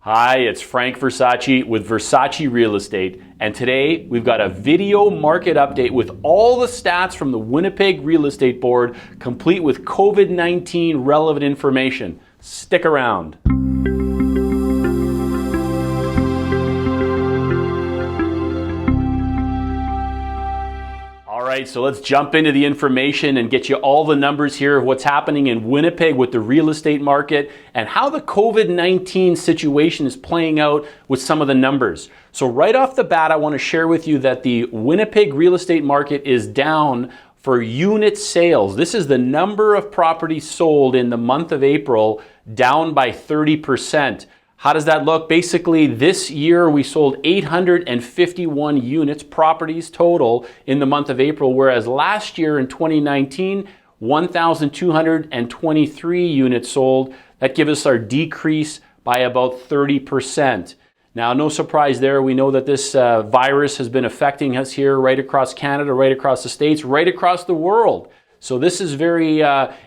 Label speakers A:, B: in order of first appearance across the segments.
A: Hi, it's Frank Versace with Versace Real Estate, and today we've got a video market update with all the stats from the Winnipeg Real Estate Board, complete with COVID-19 relevant information. Stick around. All right, so let's jump into the information and get you all the numbers here of what's happening in Winnipeg with the real estate market and how the COVID-19 situation is playing out with some of the numbers. So right off the bat, I want to share with you that the Winnipeg real estate market is down for unit sales. This is the number of properties sold in the month of April, down by 30%. How does that look? Basically, this year we sold 851 units, properties total, in the month of April, whereas last year in 2019, 1,223 units sold. That gives us our decrease by about 30%. Now, no surprise there. We know that this virus has been affecting us here right across Canada, right across the States, right across the world. So this is very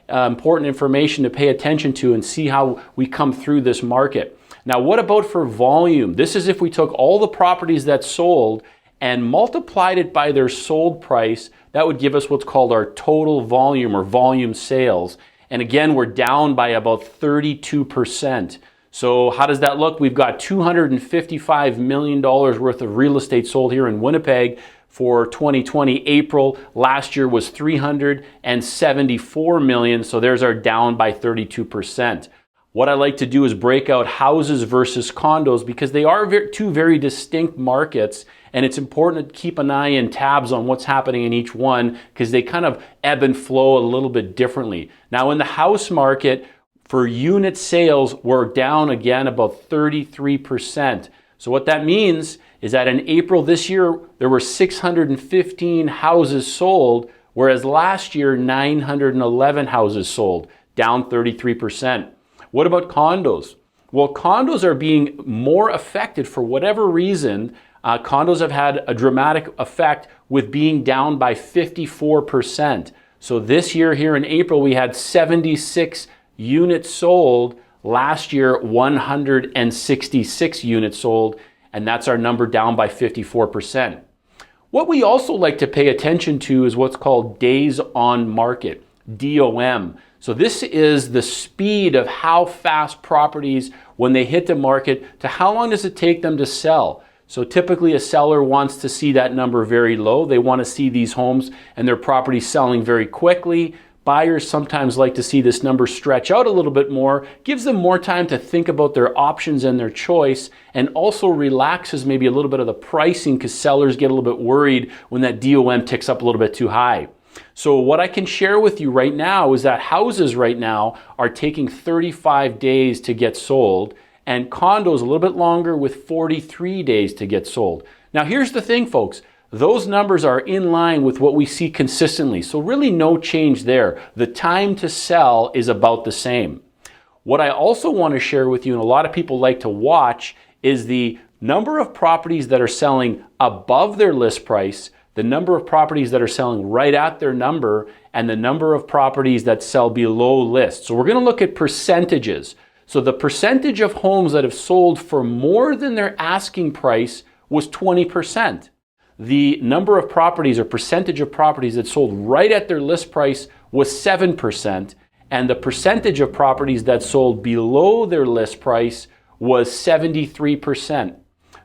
A: important information to pay attention to and see how we come through this market. Now, what about for volume? This is if we took all the properties that sold and multiplied it by their sold price. That would give us what's called our total volume or volume sales. And again, we're down by about 32%. So how does that look? We've got $255 million worth of real estate sold here in Winnipeg for 2020 April. Last year was $374 million. So there's our down by 32%. What I like to do is break out houses versus condos because they are two very distinct markets, and it's important to keep an eye and tabs on what's happening in each one because they kind of ebb and flow a little bit differently. Now in the house market, for unit sales, we're down again about 33%. So what that means is that in April this year, there were 615 houses sold, whereas last year, 911 houses sold, down 33%. What about condos? Well, condos are being more affected for whatever reason. Condos have had a dramatic effect with being down by 54%. So this year here in April, we had 76 units sold. Last year, 166 units sold, and that's our number down by 54%. What we also like to pay attention to is what's called days on market, DOM. So this is the speed of how fast properties, when they hit the market, to how long does it take them to sell. So typically a seller wants to see that number very low. They want to see these homes and their properties selling very quickly. Buyers sometimes like to see this number stretch out a little bit more, gives them more time to think about their options and their choice, and also relaxes maybe a little bit of the pricing because sellers get a little bit worried when that DOM ticks up a little bit too high. So what I can share with you right now is that houses right now are taking 35 days to get sold, and condos a little bit longer with 43 days to get sold. Now here's the thing, folks. Those numbers are in line with what we see consistently. So really no change there. The time to sell is about the same. What I also want to share with you, and a lot of people like to watch, is the number of properties that are selling above their list price, the number of properties that are selling right at their number, and the number of properties that sell below list. So we're going to look at percentages. So the percentage of homes that have sold for more than their asking price was 20%. The number of properties or percentage of properties that sold right at their list price was 7%, and the percentage of properties that sold below their list price was 73%.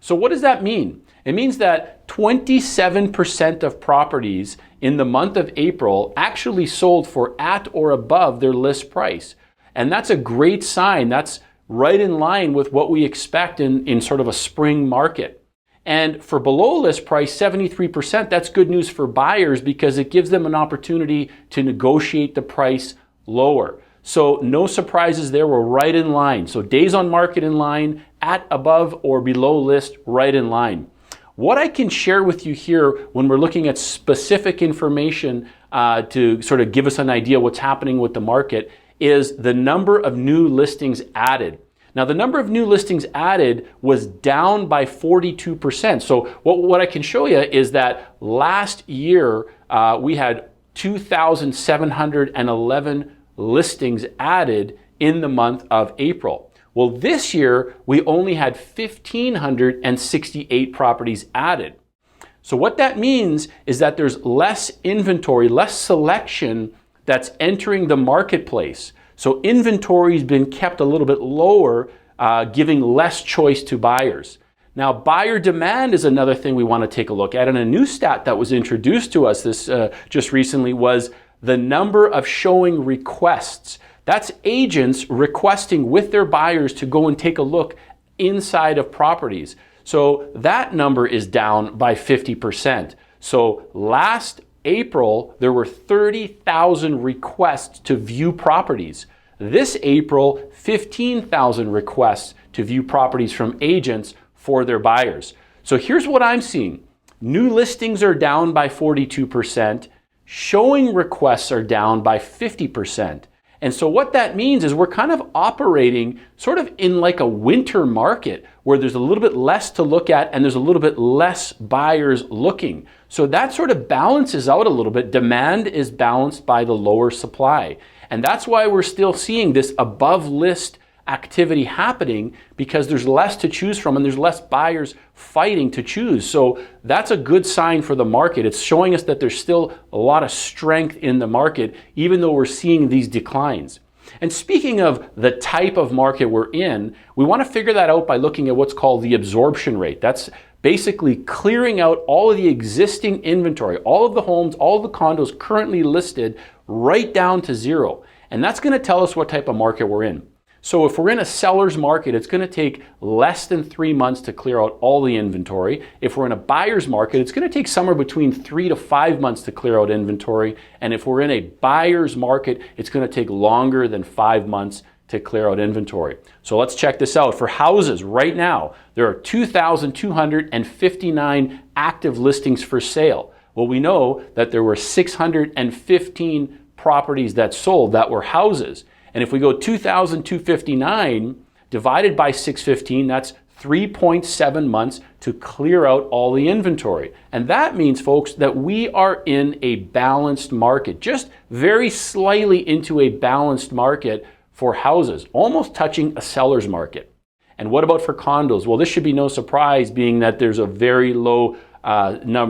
A: So what does that mean? It means that 27% of properties in the month of April actually sold for at or above their list price. And that's a great sign. That's right in line with what we expect in sort of a spring market. And for below list price, 73%, that's good news for buyers because it gives them an opportunity to negotiate the price lower. So no surprises there, we're right in line. So days on market in line, at, above, or below list, right in line. What I can share with you here when we're looking at specific information to sort of give us an idea what's happening with the market is the number of new listings added. Now the number of new listings added was down by 42%. So what I can show you is that last year we had 2,711 listings added in the month of April. Well, this year, we only had 1,568 properties added. So what that means is that there's less inventory, less selection that's entering the marketplace. So inventory's been kept a little bit lower, giving less choice to buyers. Now, buyer demand is another thing we want to take a look at. And a new stat that was introduced to us just recently was the number of showing requests. That's agents requesting with their buyers to go and take a look inside of properties. So that number is down by 50%. So last April, there were 30,000 requests to view properties. This April, 15,000 requests to view properties from agents for their buyers. So here's what I'm seeing. New listings are down by 42%. Showing requests are down by 50%. And so what that means is we're kind of operating sort of in like a winter market where there's a little bit less to look at and there's a little bit less buyers looking. So that sort of balances out a little bit. Demand is balanced by the lower supply. And that's why we're still seeing this above list activity happening, because there's less to choose from and there's less buyers fighting to choose. So that's a good sign for the market. It's showing us that there's still a lot of strength in the market, even though we're seeing these declines. And speaking of the type of market we're in, we want to figure that out by looking at what's called the absorption rate. That's basically clearing out all of the existing inventory, all of the homes, all of the condos currently listed, right down to zero. And that's going to tell us what type of market we're in. So if we're in a seller's market, it's going to take less than 3 months to clear out all the inventory. If we're in a buyer's market, it's going to take somewhere between 3 to 5 months to clear out inventory. And if we're in a buyer's market, it's going to take longer than 5 months to clear out inventory. So let's check this out. For houses, right now, there are 2,259 active listings for sale. Well, we know that there were 615 properties that sold that were houses. And if we go 2,259 divided by 615, that's 3.7 months to clear out all the inventory. And that means, folks, that we are in a balanced market, just very slightly into a balanced market for houses, almost touching a seller's market. And what about for condos? Well, this should be no surprise, being that there's a very low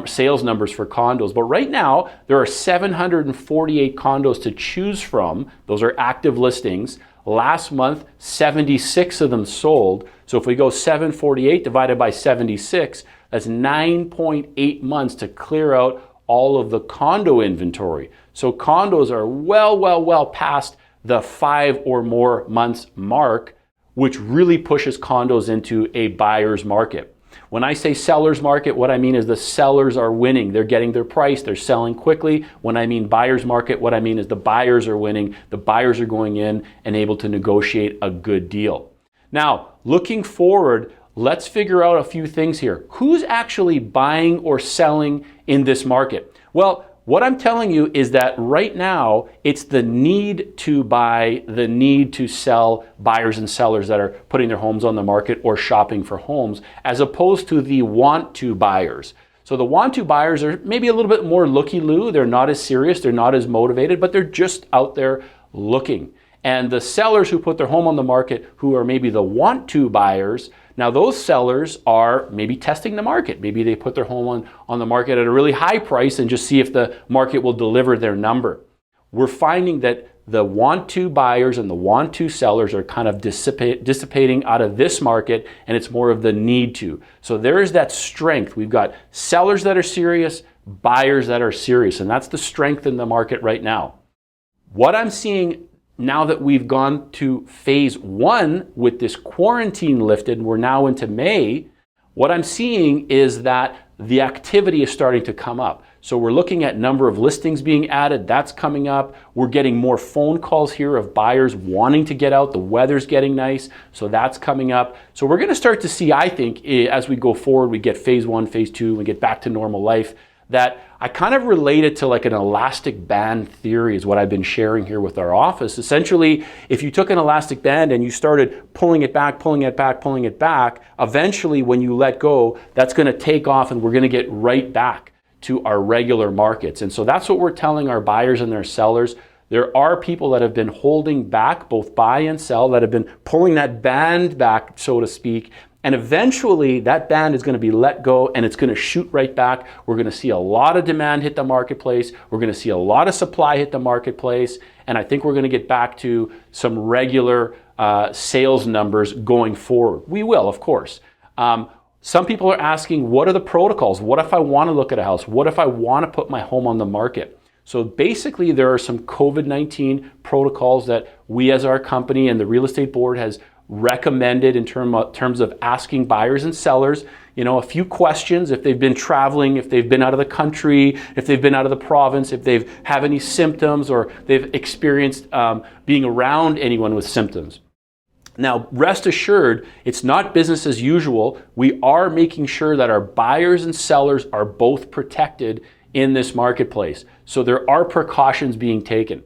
A: sales numbers for condos. But right now, there are 748 condos to choose from. Those are active listings. Last month, 76 of them sold. So if we go 748 divided by 76, that's 9.8 months to clear out all of the condo inventory. So condos are well past the 5 or more months mark, which really pushes condos into a buyer's market. When I say seller's market, what I mean is the sellers are winning. They're getting their price. They're selling quickly. When I mean buyer's market, what I mean is the buyers are winning. The buyers are going in and able to negotiate a good deal. Now, looking forward, let's figure out a few things here. Who's actually buying or selling in this market? Well, what I'm telling you is that right now, it's the need to buy, the need to sell buyers and sellers that are putting their homes on the market or shopping for homes, as opposed to the want to buyers. So the want to buyers are maybe a little bit more looky-loo. They're not as serious, they're not as motivated, but they're just out there looking. And the sellers who put their home on the market, who are maybe the want to buyers, now those sellers are maybe testing the market. Maybe they put their home on the market at a really high price and just see if the market will deliver their number. We're finding that the want to buyers and the want to sellers are kind of dissipating out of this market, and it's more of the need to. So there is that strength. We've got sellers that are serious, buyers that are serious, and that's the strength in the market right now. What I'm seeing now that we've gone to phase 1 with this quarantine lifted, we're now into May, what I'm seeing is that the activity is starting to come up. So we're looking at number of listings being added, that's coming up. We're getting more phone calls here of buyers wanting to get out. The weather's getting nice, so that's coming up. So we're gonna start to see, I think, as we go forward, we get phase 1, phase 2, we get back to normal life, that I kind of relate it to like an elastic band theory is what I've been sharing here with our office. Essentially, if you took an elastic band and you started pulling it back, eventually when you let go, that's going to take off and we're going to get right back to our regular markets. And so that's what we're telling our buyers and their sellers. There are people that have been holding back, both buy and sell, that have been pulling that band back, so to speak, and eventually that band is going to be let go and it's going to shoot right back. We're going to see a lot of demand hit the marketplace. We're going to see a lot of supply hit the marketplace. And I think we're going to get back to some regular sales numbers going forward. We will, of course. Some people are asking, what are the protocols? What if I want to look at a house? What if I want to put my home on the market? So basically, there are some COVID-19 protocols that we as our company and the real estate board has recommended in terms of asking buyers and sellers, a few questions: if they've been traveling, if they've been out of the country, if they've been out of the province, if they've have any symptoms, or they've experienced being around anyone with symptoms. Now, rest assured, it's not business as usual. We are making sure that our buyers and sellers are both protected in this marketplace. So there are precautions being taken.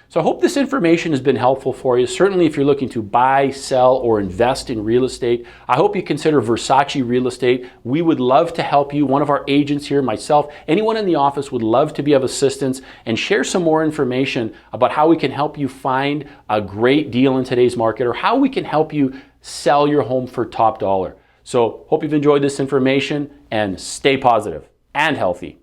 A: So I hope this information has been helpful for you. Certainly if you're looking to buy, sell, or invest in real estate, I hope you consider Versace Real Estate. We would love to help you. One of our agents here, myself, anyone in the office would love to be of assistance and share some more information about how we can help you find a great deal in today's market, or how we can help you sell your home for top dollar. So hope you've enjoyed this information, and stay positive and healthy.